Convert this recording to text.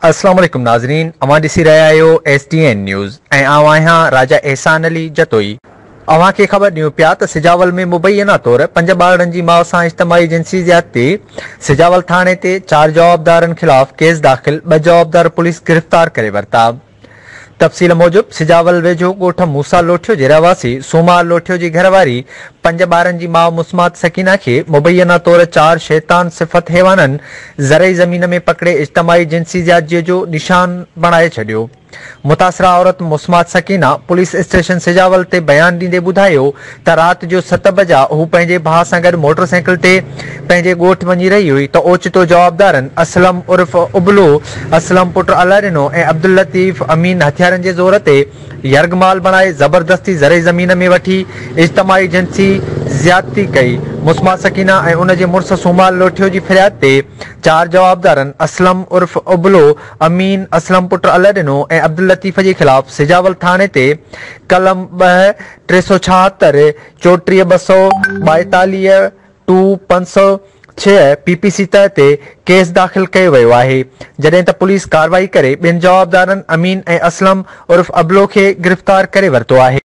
अस्सलाम वालेकुम नाज़रीन, अवां ॾिसी रहिया आहियो STN न्यूज़ ऐं आउं आहियां राजा एहसान अली जतोई। अवां खे ख़बर ॾियूं पिया त सिजावल में मुबैना तौर 5 ॿारनि जी माउ सां इज्तिमाही जिंसी ज़्यादती। सिजावल थाणे ते 4 जवाबदारनि ख़िलाफ़ केस दाख़िल, 2 जवाबदार पुलिस गिरफ़्तार करे वरिता। तफ़सील मूजिब सिजावल वेझो ॻोठ मूसा लोठियो जे रहवासी सूमार लोठियो जी घरवारी 5 ॿारनि जी माउ मुस्मात सकीना खे मुबैना तौर 4 शैतान सिफ़त हैवाननि ज़रई ज़मीन में पकड़े इज्तिमाही जिंसी ज़्यादतीअ जो निशान बणाए छॾियो। मुतासिरा औरत मुस्मात सकीना पुलिस स्टेशन सिजावल ते बयान ॾींदे ॿुधायो त राति जो 7 बजा हू पंहिंजे भाउ सां गॾु मोटरसाइकिल ते पंहिंजे ॻोठ वञी रही हुई त ओचितो जवाबदारनि असलम उर्फ़ उबलो, असलम पुटु अलारिनो ऐं अब्दुल लतीफ़ अमीन हथियारनि जे ज़ोर ते यरगमाल बणाए ज़बरदस्ती ज़रई ज़मीन में वठी इज्तिमाही जिंसी ज़्यादती कई। मुस्मात सकीना ऐं उन जे मुड़ुस सूमार लोठियो जी फ़रियाद ते 4 जवाबदारनि असलम उर्फ़ उबलो, अमीन, असलम पुटु अलारिनो ऐं अब्दुल लतीफ़ जे ख़िलाफ़ सिजावल थाणे ते कलम 2-376 34-242 2-506 PPC तहत केस दाख़िल कयो वियो आहे, जॾहिं त पुलिस कार्रवाई करे 2 जवाबदारनि अमीन ऐं असलम उर्फ़ अबलो खे गिरफ़्तार करे वरितो आहे।